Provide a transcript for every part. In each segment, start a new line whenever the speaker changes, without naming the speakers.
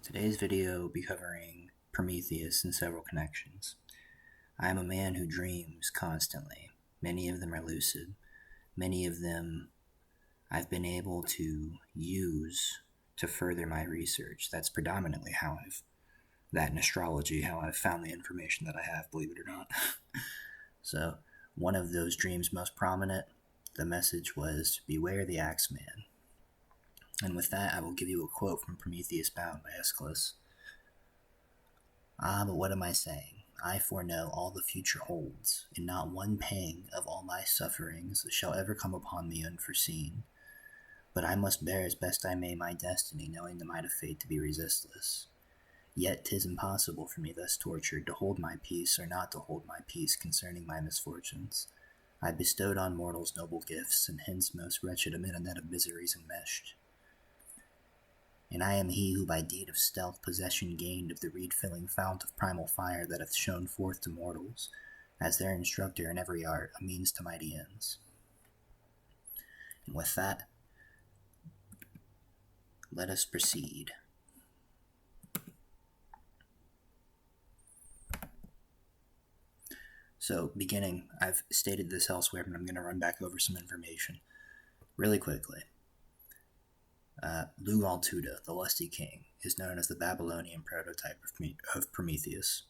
Today's video will be covering Prometheus and several connections. I am a man who dreams constantly. Many of them are lucid. Many of them I've been able to use to further my research. That's predominantly that in astrology, how I've found the information that I have, believe it or not. So, one of those dreams most prominent, the message was, "Beware the Axeman." And with that, I will give you a quote from Prometheus Bound by Aeschylus. "Ah, but what am I saying? I foreknow all the future holds, and not one pang of all my sufferings shall ever come upon me unforeseen. But I must bear as best I may my destiny, knowing the might of fate to be resistless. Yet 'tis impossible for me thus tortured to hold my peace or not to hold my peace concerning my misfortunes. I bestowed on mortals noble gifts, and hence most wretched amid a net of miseries enmeshed. And I am he who by deed of stealth possession gained of the reed-filling fount of primal fire that hath shone forth to mortals, as their instructor in every art, a means to mighty ends." And with that, let us proceed. So, beginning, I've stated this elsewhere, but I'm going to run back over some information really quickly. Lugal-Tuda, the lusty king, is known as the Babylonian prototype of Prometheus.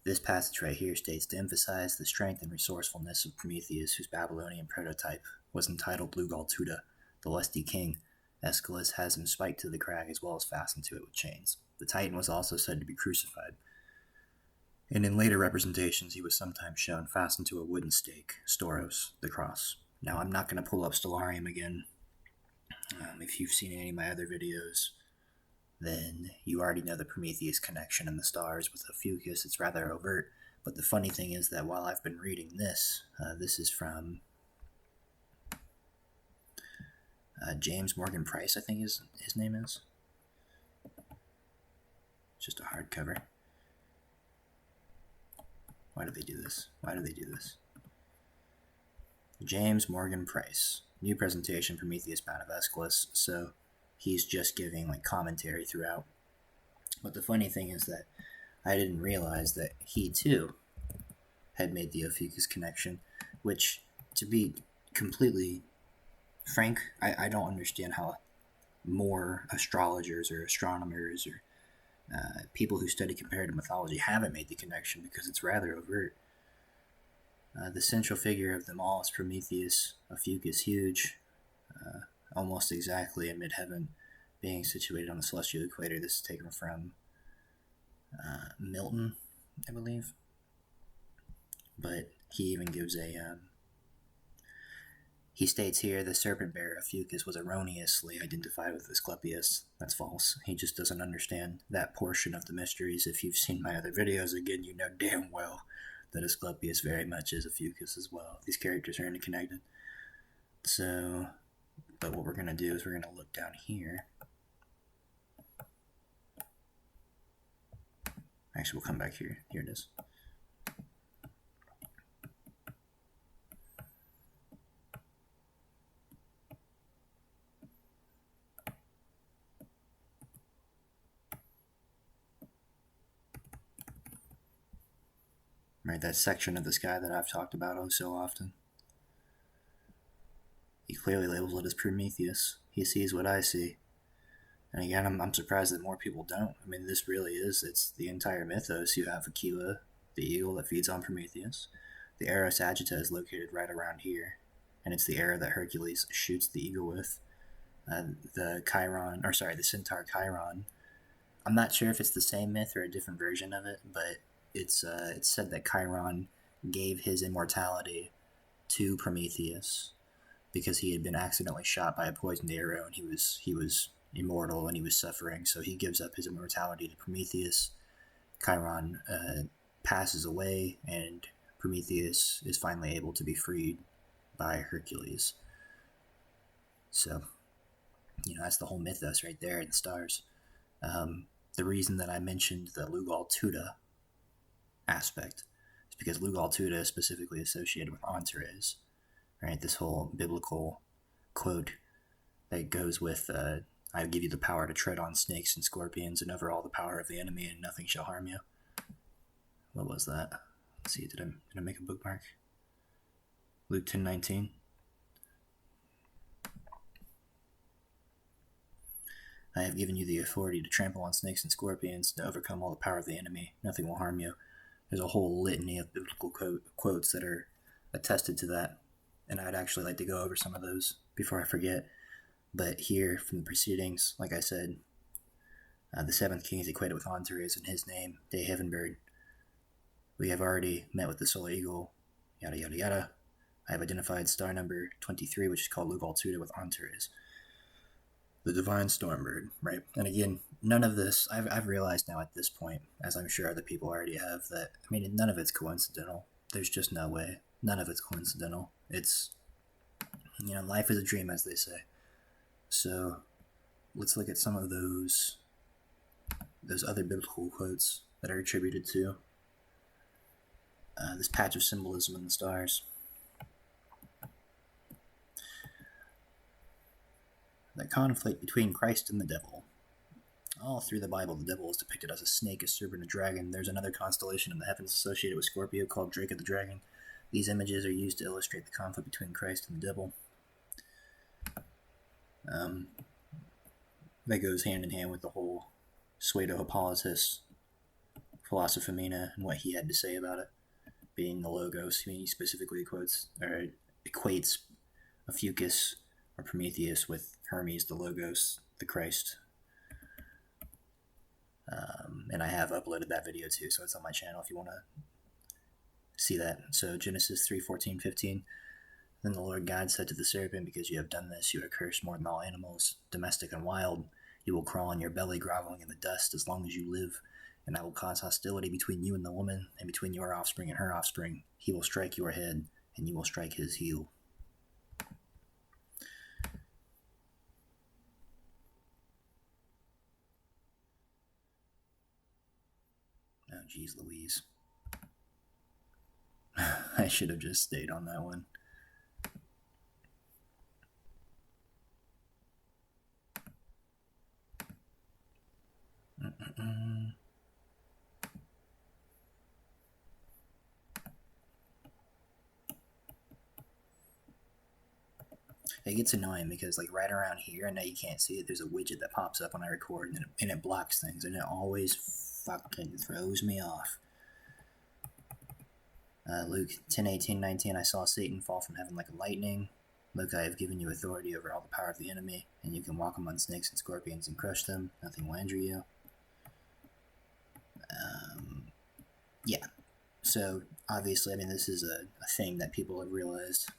This passage right here states to emphasize the strength and resourcefulness of Prometheus, whose Babylonian prototype was entitled Lugal-Tuda, the lusty king. Aeschylus has him spiked to the crag as well as fastened to it with chains. The Titan was also said to be crucified, and in later representations he was sometimes shown fastened to a wooden stake, Storos, the cross. Now, I'm not going to pull up Stellarium again. If you've seen any of my other videos, then you already know the Prometheus connection in the stars with Ophiuchus. It's rather overt, but the funny thing is that while I've been reading this, this is from James Morgan Price, I think his name is. Just a hardcover. Why do they do this? James Morgan Price. New presentation, Prometheus Bound of Aeschylus. So he's just giving commentary throughout. But the funny thing is that I didn't realize that he too had made the Ophiuchus connection, which, to be completely frank, I don't understand how more astrologers or astronomers or people who study comparative mythology haven't made the connection, because it's rather overt. The central figure of them all is Prometheus, Ophiuchus huge, almost exactly in mid-heaven, being situated on the celestial equator. This is taken from Milton, I believe. But he even gives he states here, the serpent bearer Ophiuchus was erroneously identified with Asclepius. That's false. He just doesn't understand that portion of the mysteries. If you've seen my other videos, again, you know damn well that Asclepius very much is Ophiuchus as well. These characters are interconnected. So, but what we're going to do is we're going to look down here. Actually, we'll come back here. Here it is. Right, that section of the sky that I've talked about oh so often. He clearly labels it as Prometheus. He sees what I see. And again, I'm surprised that more people don't. I mean, this really is, it's the entire mythos. You have Aquila, the eagle that feeds on Prometheus. The arrow Sagitta is located right around here, and it's the arrow that Hercules shoots the eagle with. The centaur Chiron. I'm not sure if it's the same myth or a different version of it, but it's said that Chiron gave his immortality to Prometheus because he had been accidentally shot by a poisoned arrow, and he was immortal and he was suffering, so he gives up his immortality to Prometheus. Chiron passes away, and Prometheus is finally able to be freed by Hercules. So, that's the whole mythos right there in the stars. The reason that I mentioned the Lugal-Tuda aspect is because Lugal-Tuda is specifically associated with Antares, right? This whole biblical quote that goes with I give you the power to tread on snakes and scorpions and over all the power of the enemy, and nothing shall harm you. What was that? Let's see, did I make a bookmark? Luke 10:19. I have given you the authority to trample on snakes and scorpions, to overcome all the power of the enemy. Nothing will harm you. There's a whole litany of biblical quotes that are attested to that, and I'd actually like to go over some of those before I forget. But here, from the proceedings, like I said, the seventh king is equated with Antares in his name, De Heavenbird. We have already met with the solar eagle, yada yada yada. I have identified star number 23, which is called Lugal Tuda with Antares. The divine stormbird, right? And again, none of this, I've realized now at this point, as I'm sure other people already have, that, I mean, none of it's coincidental. There's just no way. None of it's coincidental. It's, life is a dream, as they say. So, let's look at some of those other biblical quotes that are attributed to this patch of symbolism in the stars. The conflict between Christ and the devil. All through the Bible, the devil is depicted as a snake, a serpent, a dragon. There's another constellation in the heavens associated with Scorpio called Drake of the Dragon. These images are used to illustrate the conflict between Christ and the devil. That goes hand in hand with the whole Pseudo-Hippolytus Philosophemina and what he had to say about it, being the Logos. He specifically equates Ophiuchus or Prometheus with Hermes, the Logos, the Christ. And I have uploaded that video too, so it's on my channel if you want to see that. So Genesis 3:14-15. Then the Lord God said to the serpent, because you have done this, you are cursed more than all animals, domestic and wild. You will crawl on your belly, groveling in the dust as long as you live. And I will cause hostility between you and the woman, and between your offspring and her offspring. He will strike your head, and you will strike his heel. Oh, geez Louise. I should have just stayed on that one. It gets annoying because, like, right around here, I know you can't see it, there's a widget that pops up when I record, and it blocks things, and it always fucking throws me off. Luke 10:18-19, I saw Satan fall from heaven like a lightning. Look, I have given you authority over all the power of the enemy, and you can walk among snakes and scorpions and crush them. Nothing will injure you. Yeah. So, obviously, I mean, this is a thing that people have realized.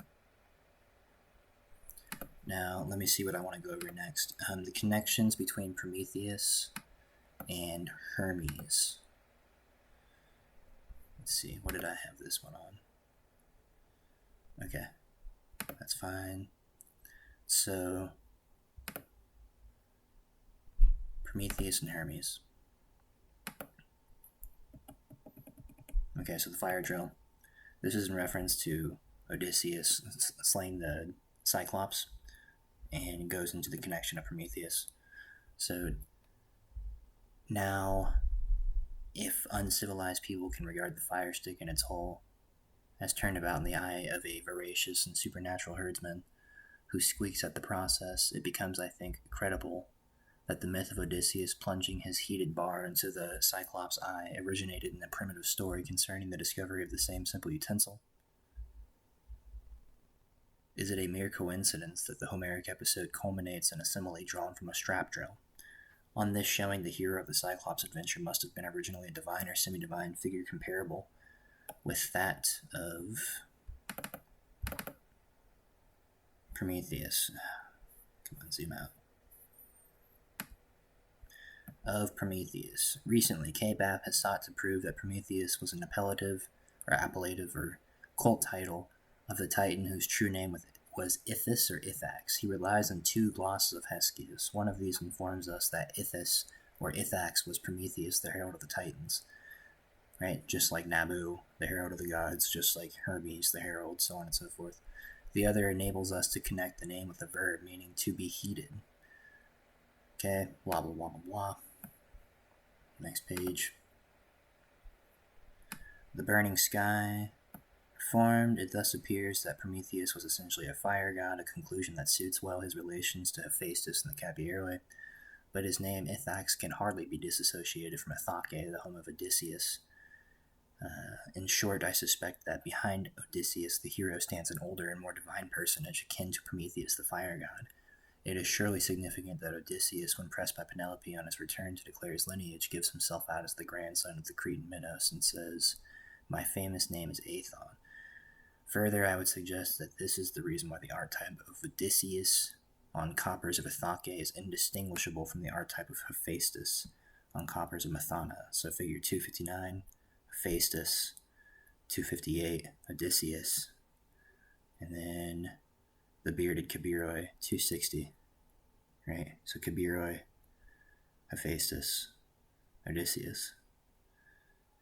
Now, let me see what I want to go over next. The connections between Prometheus and Hermes. Let's see, what did I have this one on? Okay, that's fine. So, Prometheus and Hermes. Okay, so the fire drill. This is in reference to Odysseus slaying the Cyclops, and goes into the connection of Prometheus. So, now, if uncivilized people can regard the fire stick in its hole as turned about in the eye of a voracious and supernatural herdsman who squeaks at the process, it becomes, I think, credible that the myth of Odysseus plunging his heated bar into the Cyclops' eye originated in a primitive story concerning the discovery of the same simple utensil. Is it a mere coincidence that the Homeric episode culminates in a simile drawn from a strap drill? On this showing, the hero of the Cyclops adventure must have been originally a divine or semi-divine figure comparable with that of Prometheus. Come on, zoom out. Of Prometheus. Recently, K-BAP has sought to prove that Prometheus was an appellative or cult title of the Titan whose true name was Ithis or Ithax. He relies on two glosses of Hesiod. One of these informs us that Ithis or Ithax was Prometheus, the herald of the Titans. Right? Just like Nabu, the herald of the gods, just like Hermes, the herald, so on and so forth. The other enables us to connect the name with the verb, meaning to be heated. Okay, blah, blah, blah, blah, blah. Next page. The burning sky formed. It thus appears that Prometheus was essentially a fire god, a conclusion that suits well his relations to Hephaestus and the Capieroi. But his name, Ithax, can hardly be disassociated from Ithake, the home of Odysseus. In short, I suspect that behind Odysseus, the hero stands an older and more divine personage akin to Prometheus, the fire god. It is surely significant that Odysseus, when pressed by Penelope on his return to declare his lineage, gives himself out as the grandson of the Cretan Minos and says, "My famous name is Aethon." Further, I would suggest that this is the reason why the archetype of Odysseus on coppers of Ithake is indistinguishable from the archetype of Hephaestus on coppers of Methana. So figure 259, Hephaestus, 258, Odysseus, and then the bearded Kabiroi, 260, right? So Kabiroi, Hephaestus, Odysseus,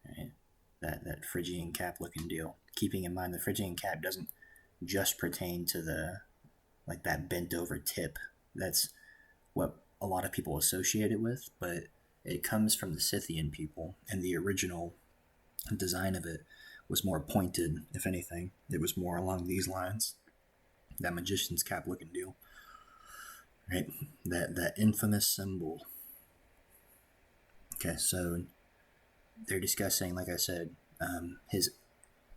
right? That Phrygian cap looking deal. Keeping in mind the Phrygian cap doesn't just pertain to the, like, that bent over tip. That's what a lot of people associate it with, but it comes from the Scythian people, and the original design of it was more pointed, if anything. It was more along these lines. That magician's cap looking deal, right? That infamous symbol. Okay, so they're discussing, like I said, his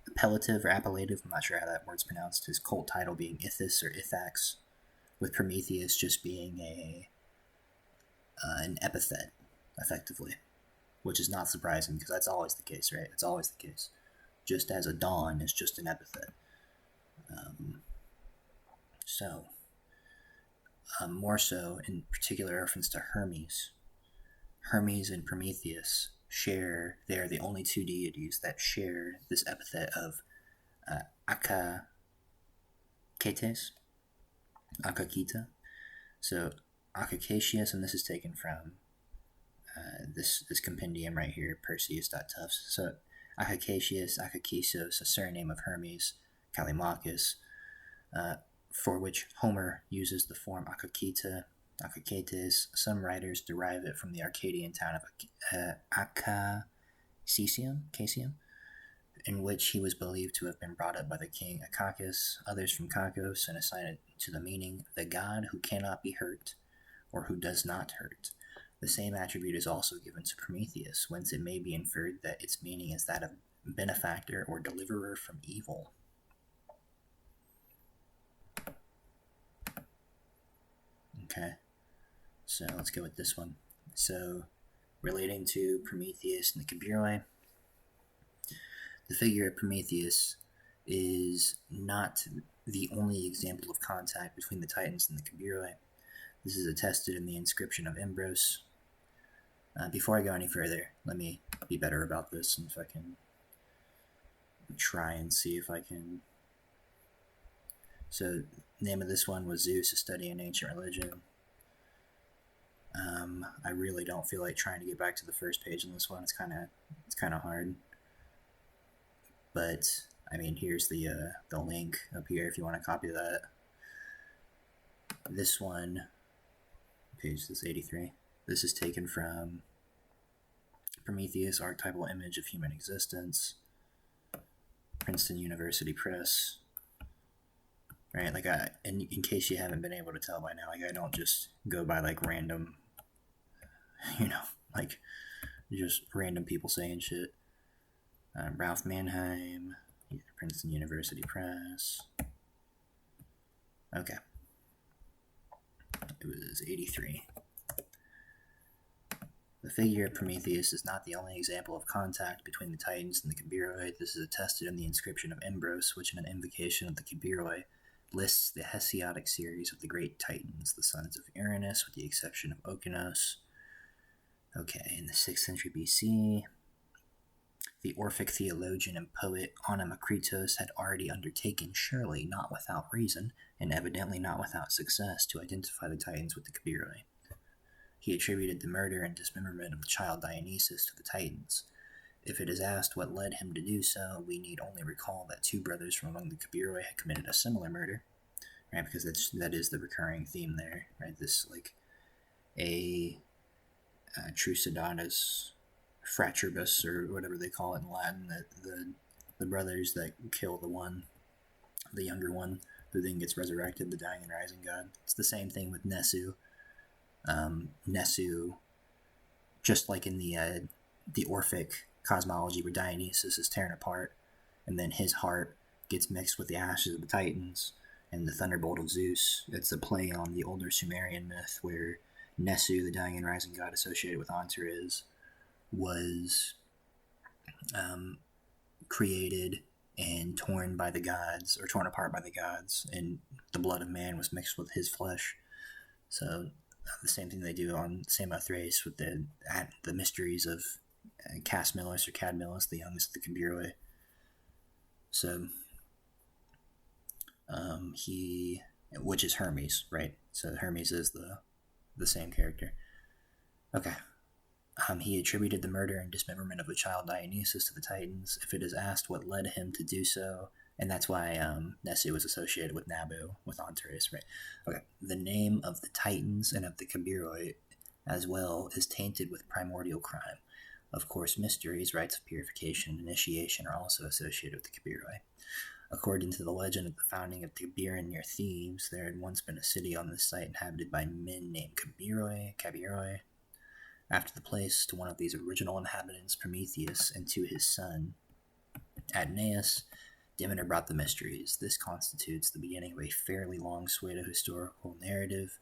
appellative or appellative, I'm not sure how that word's pronounced, his cult title being Ithis or Ithax, with Prometheus just being an epithet, effectively, which is not surprising because that's always the case, right? It's always the case. Just as a dawn is just an epithet. More so, in particular reference to Hermes. Hermes and Prometheus share, they are the only two deities that share this epithet of Akaketes, Akakita. So Akacacius, and this is taken from this compendium right here, Perseus.tufts. So Akacacius, Akakisos, a surname of Hermes, Callimachus, for which Homer uses the form Akakita, Akaketes. Some writers derive it from the Arcadian town of Casium, in which he was believed to have been brought up by the king Akakis. Others from Kakos and assign it to the meaning, the god who cannot be hurt, or who does not hurt. The same attribute is also given to Prometheus, whence it may be inferred that its meaning is that of benefactor or deliverer from evil. Okay, so let's go with this one. So, relating to Prometheus and the Kabiroi, the figure of Prometheus is not the only example of contact between the Titans and the Kabiroi. This is attested in the inscription of Imbros. Before I go any further, let me be better about this, and if I can try and see if I can. So, the name of this one was Zeus, a study in ancient religion. I really don't feel like trying to get back to the first page in this one. It's kind of hard. But I mean, here's the link up here if you want to copy that. This one, page 83. This is taken from Prometheus, Archetypal Image of Human Existence, Princeton University Press. Right, like in case you haven't been able to tell by now, like I don't just go by like random, like just random people saying shit. Ralph Mannheim, Princeton University Press. Okay, it was 83. The figure of Prometheus is not the only example of contact between the Titans and the Kabiroi. This is attested in the inscription of Imbros, which in an invocation of the Kabiroi lists the Hesiodic series of the great Titans, the sons of Uranus, with the exception of Okeanos. Okay, in the 6th century BC, the Orphic theologian and poet Onomakritos had already undertaken, surely not without reason, and evidently not without success, to identify the Titans with the Kabiroi. He attributed the murder and dismemberment of the child Dionysus to the Titans. If it is asked what led him to do so, we need only recall that two brothers from among the Kabiroi had committed a similar murder, right? Because that is the recurring theme there, right? This, like, a Trucidatus fratribus, or whatever they call it in Latin, the brothers that kill the younger one, who then gets resurrected, the dying and rising god. It's the same thing with Nesu. Nesu, just like in the Orphic cosmology where Dionysus is torn apart, and then his heart gets mixed with the ashes of the Titans and the thunderbolt of Zeus. It's a play on the older Sumerian myth where Nesu, the dying and rising god associated with Antares, was created and torn by the gods, or torn apart by the gods, and the blood of man was mixed with his flesh. So the same thing they do on Samothrace with the mysteries of Casmillus or Cadmillus, the youngest of the Cabiroi. So which is Hermes, right? So Hermes is the same character. Okay. He attributed the murder and dismemberment of the child Dionysus to the Titans. If it is asked what led him to do so, and that's why Nesu was associated with Nabu, with Antares, right? Okay. The name of the Titans and of the Cabiroi as well is tainted with primordial crime. Of course, mysteries, rites of purification, and initiation are also associated with the Cabiroi. According to the legend of the founding of Tiberin near Thebes, there had once been a city on this site inhabited by men named Cabiroi. After the place to one of these original inhabitants, Prometheus, and to his son, Adonais, Demeter brought the mysteries. This constitutes the beginning of a fairly long pseudo-historical narrative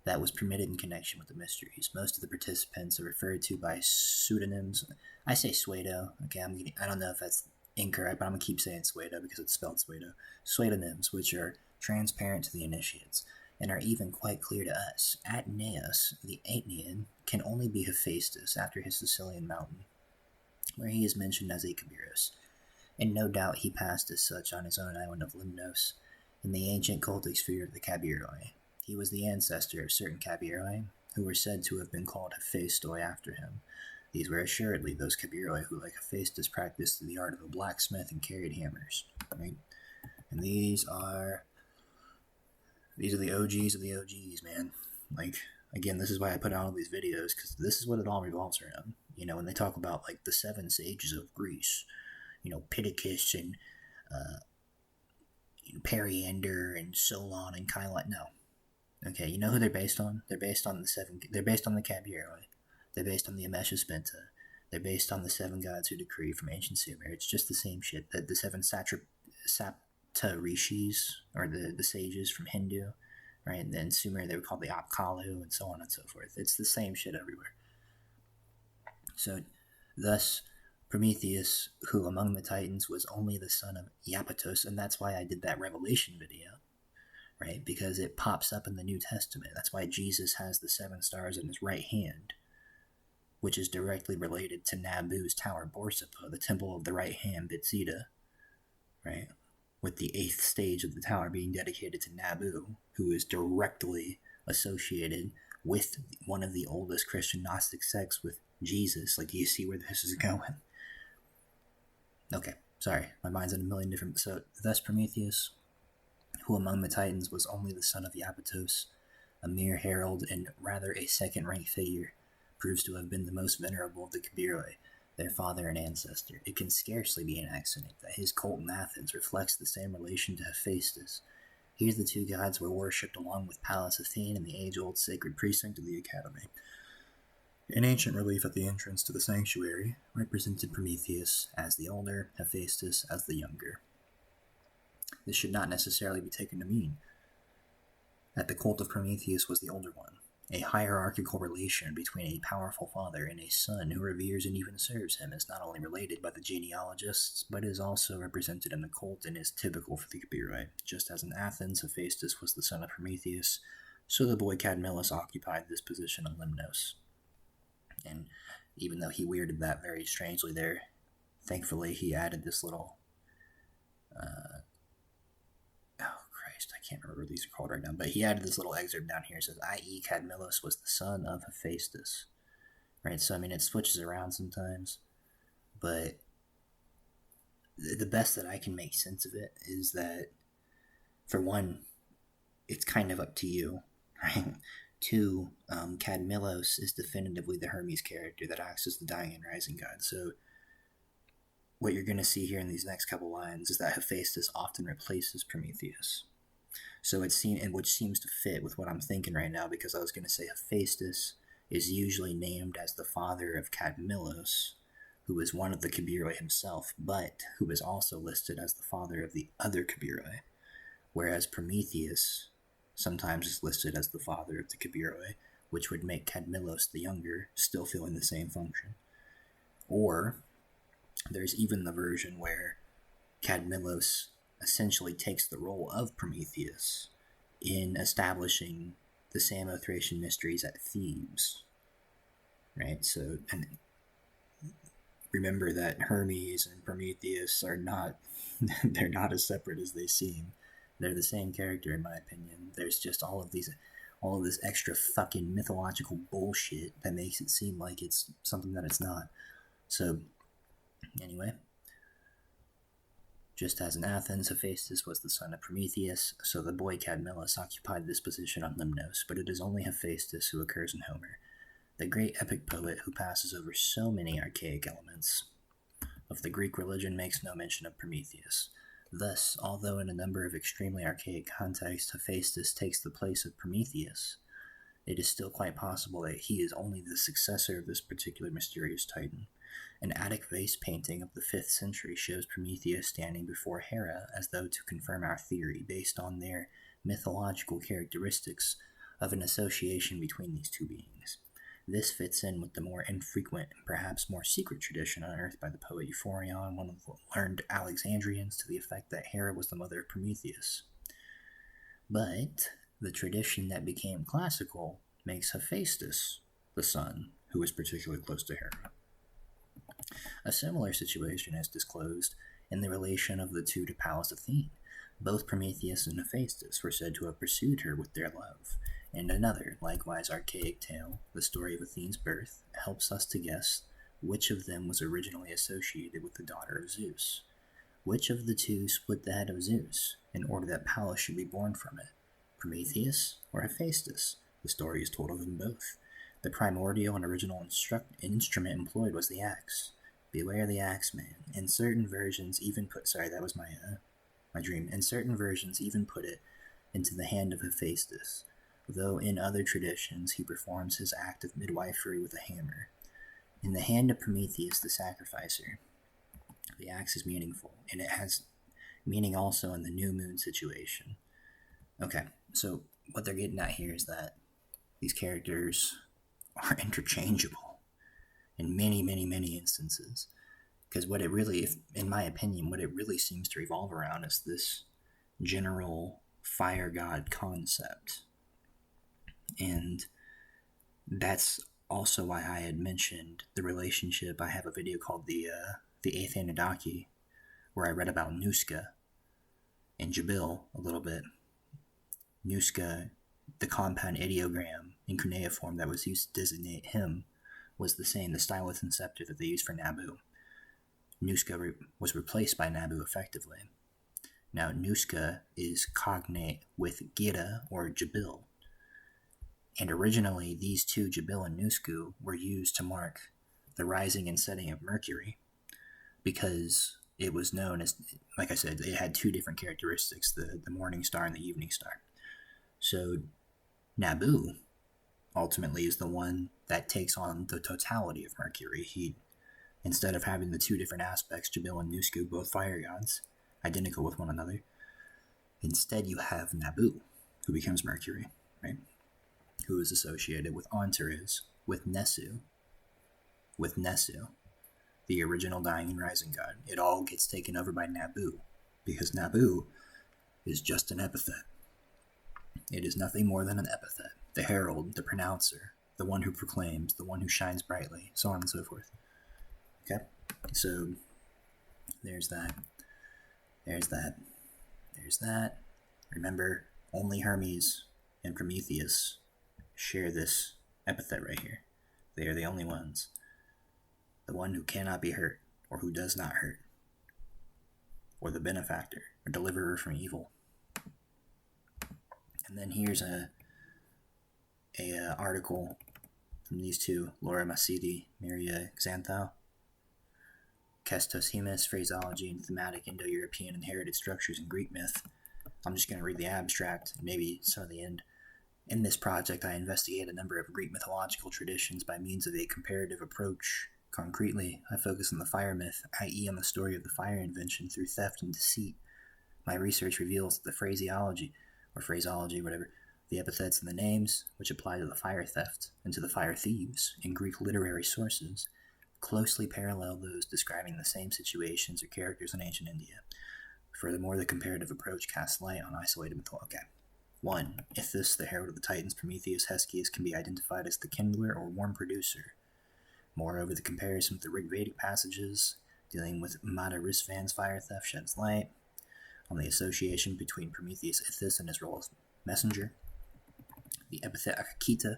that was permitted in connection with the mysteries. Most of the participants are referred to by pseudonyms. I say pseudo. Okay, I don't know if that's incorrect, but I'm going to keep saying pseudo because it's spelled pseudo. Pseudonyms, which are transparent to the initiates, and are even quite clear to us. Adonais, the Aetnian, can only be Hephaestus after his Sicilian mountain, where he is mentioned as a Cabiros, and no doubt he passed as such on his own island of Limnos, in the ancient cultic sphere of the Cabiroi. He was the ancestor of certain Cabiroi, who were said to have been called Hephaestoi after him. These were assuredly those Cabiroi who, like Hephaestus, practiced the art of a blacksmith and carried hammers. Right? And these are the OGs of the OGs, man. Like, again, this is why I put out all these videos, because this is what it all revolves around. You know, when they talk about, like, the 7 sages of Greece, you know, Pittacus and Periander and Solon and Kylon. No. Okay, you know who they're based on? They're based on the Cabiroi. They're based on the Amesha Spenta. They're based on the 7 gods who decree from ancient Sumer. It's just the same shit. The 7 Saptarishis, or the sages from Hindu, right? And then Sumer, they were called the Apkallu, and so on and so forth. It's the same shit everywhere. So, thus, Prometheus, who among the Titans was only the son of Iapetus, and that's why I did that Revelation video, right? Because it pops up in the New Testament. That's why Jesus has the 7 stars in his right hand, which is directly related to Nabu's tower Borsippa, the temple of the right hand Bethesda, right? With the 8th stage of the tower being dedicated to Nabu, who is directly associated with one of the oldest Christian Gnostic sects with Jesus. Like, do you see where this is going? Okay, sorry, my mind's in a million different... So, thus Prometheus, who among the Titans was only the son of Iapetus, a mere herald and rather a second-rank figure, proves to have been the most venerable of the Cabiroi, their father and ancestor. It can scarcely be an accident that his cult in Athens reflects the same relation to Hephaestus. Here the 2 gods were worshipped along with Pallas Athene in the age-old sacred precinct of the Academy. An ancient relief at the entrance to the sanctuary represented Prometheus as the older, Hephaestus as the younger. This should not necessarily be taken to mean that the cult of Prometheus was the older one, a hierarchical relation between a powerful father and a son who reveres and even serves him is not only related by the genealogists, but is also represented in the cult and is typical for the Cabiroi. Just as in Athens, Hephaestus was the son of Prometheus, so the boy Cadmillus occupied this position on Limnos. And even though he weirded that very strangely there, thankfully he added this little... I can't remember what these are called right now, but he added this little excerpt down here. It says, i.e. Cadmillus was the son of Hephaestus. Right, so I mean, it switches around sometimes, but the best that I can make sense of it is that, for one, it's kind of up to you, right? 2, Cadmilos is definitively the Hermes character that acts as the dying and rising god. So what you're going to see here in these next couple lines is that Hephaestus often replaces Prometheus. So it's seen, and which seems to fit with what I'm thinking right now, because I was going to say Hephaestus is usually named as the father of Cadmilos, who is one of the Kabiroi himself, but who is also listed as the father of the other Kabiroi, whereas Prometheus sometimes is listed as the father of the Kabiroi, which would make Cadmilos the younger still filling the same function. Or there's even the version where Cadmilos essentially takes the role of Prometheus in establishing the Samothracian mysteries at Thebes, right? So, and remember that Hermes and Prometheus are not, they're not as separate as they seem. They're the same character, in my opinion. There's just all of this extra fucking mythological bullshit that makes it seem like it's something that it's not. So, anyway, just as in Athens, Hephaestus was the son of Prometheus, so the boy Cadmilos occupied this position on Lemnos, but it is only Hephaestus who occurs in Homer, the great epic poet who passes over so many archaic elements of the Greek religion makes no mention of Prometheus. Thus, although in a number of extremely archaic contexts Hephaestus takes the place of Prometheus, it is still quite possible that he is only the successor of this particular mysterious titan. An Attic vase painting of the 5th century shows Prometheus standing before Hera as though to confirm our theory based on their mythological characteristics of an association between these two beings. This fits in with the more infrequent and perhaps more secret tradition unearthed by the poet Euphorion, one of the learned Alexandrians, to the effect that Hera was the mother of Prometheus. But the tradition that became classical makes Hephaestus the son who is particularly close to Hera. A similar situation is disclosed in the relation of the two to Pallas Athene. Both Prometheus and Hephaestus were said to have pursued her with their love, and another, likewise archaic tale, the story of Athene's birth, helps us to guess which of them was originally associated with the daughter of Zeus. Which of the two split the head of Zeus, in order that Pallas should be born from it? Prometheus or Hephaestus? The story is told of them both. The primordial and original instrument employed was the axe. Beware the axe man. In certain versions even put... Sorry, that was my dream. In certain versions even put it into the hand of Hephaestus, though in other traditions he performs his act of midwifery with a hammer. In the hand of Prometheus the sacrificer, the axe is meaningful, and it has meaning also in the new moon situation. Okay, so what they're getting at here is that these characters are interchangeable in many, many, many instances. Because what it really, in my opinion, what it really seems to revolve around is this general fire god concept. And that's also why I had mentioned the relationship. I have a video called the Eighth Anunnaki, where I read about Nuska and Jabil a little bit. Nuska, the compound ideogram in cuneiform that was used to designate him, was the same, the stylus and scepter that they used for Nabu. Nuska was replaced by Nabu effectively. Now, Nuska is cognate with Gira or Jabil. And originally, these two, Jabil and Nusku, were used to mark the rising and setting of Mercury, because it was known as, like I said, it had two different characteristics, the morning star and the evening star. So Nabu ultimately is the one that takes on the totality of Mercury. He, instead of having the two different aspects, Jabil and Nusku, both fire gods, identical with one another, instead you have Nabu, who becomes Mercury, right? Who is associated with Antares, with Nesu, the original dying and rising god. It all gets taken over by Nabu, because Nabu is just an epithet. It is nothing more than an epithet. The herald, the pronouncer, the one who proclaims, the one who shines brightly, so on and so forth. Okay? So, there's that. There's that. Remember, only Hermes and Prometheus share this epithet right here. They are the only ones. The one who cannot be hurt, or who does not hurt, or the benefactor, or deliverer from evil. And then here's a a article from these two, Laura Masidi, Miria Xanthou, Kestos Hemus, Phraseology and Thematic Indo-European Inherited Structures in Greek Myth. I'm just going to read the abstract, maybe some of the end. In this project, I investigate a number of Greek mythological traditions by means of a comparative approach. Concretely, I focus on the fire myth, i.e. on the story of the fire invention through theft and deceit. My research reveals that the phraseology, or phraseology, whatever, the epithets and the names, which apply to the fire theft and to the fire thieves in Greek literary sources, closely parallel those describing the same situations or characters in ancient India. Furthermore, the comparative approach casts light on isolated mythology. 1. Ithis, the herald of the Titans, Prometheus, Heschias, can be identified as the kindler or warm producer. Moreover, the comparison with the Rig Vedic passages dealing with Mata Risvan's fire theft sheds light on the association between Prometheus Ithis and his role as messenger. The epithet Akakita,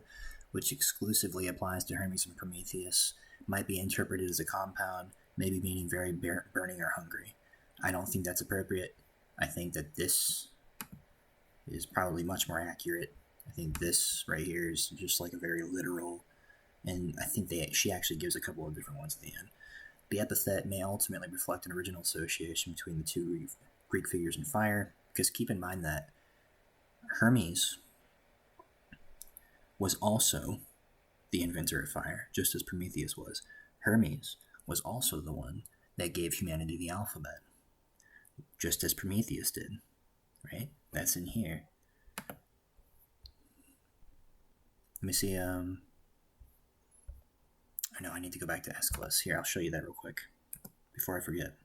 which exclusively applies to Hermes and Prometheus, might be interpreted as a compound, maybe meaning very burning or hungry. I don't think that's appropriate. I think that this is probably much more accurate. I think this right here is just like a very literal, and I think she actually gives a couple of different ones at the end. The epithet may ultimately reflect an original association between the two Greek figures in fire, because keep in mind that Hermes was also the inventor of fire, just as Prometheus was. Hermes was also the one that gave humanity the alphabet, just as Prometheus did, right? That's in here. Let me see, I know I need to go back to Aeschylus. Here, I'll show you that real quick, before I forget.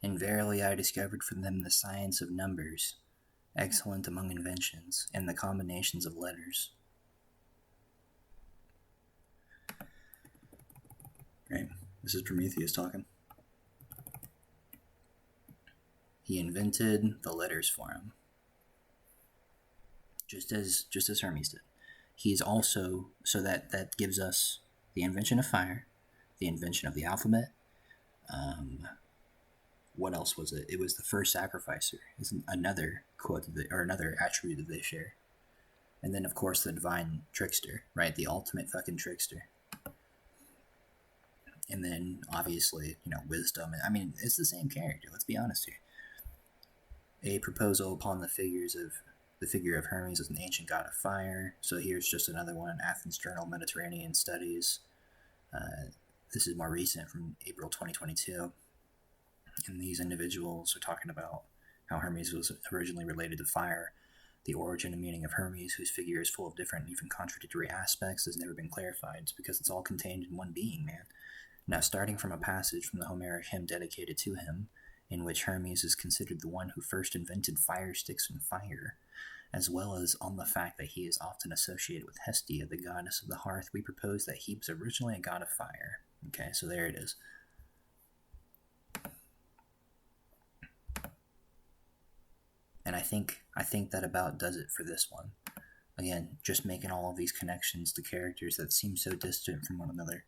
And verily I discovered from them the science of numbers, excellent among inventions, and the combinations of letters. Right? This is Prometheus talking. He invented the letters for him, just as Hermes did. He's also, so that gives us the invention of fire, the invention of the alphabet. What else was it? It was the first sacrificer. Is another quote or another attribute that they share. And then, of course, the divine trickster, right? The ultimate fucking trickster. And then, obviously, wisdom. I mean, it's the same character. Let's be honest here. A proposal upon the figure of Hermes as an ancient god of fire. So here's just another one. Athens Journal, Mediterranean Studies. This is more recent, from April 2022. And these individuals are talking about how Hermes was originally related to fire. The origin and meaning of Hermes, whose figure is full of different, even contradictory aspects, has never been clarified. It's because it's all contained in one being, man. Now, starting from a passage from the Homeric hymn dedicated to him, in which Hermes is considered the one who first invented fire sticks and fire, as well as on the fact that he is often associated with Hestia, the goddess of the hearth, we propose that he was originally a god of fire. Okay, so there it is. And I think that about does it for this one. Again, just making all of these connections to characters that seem so distant from one another.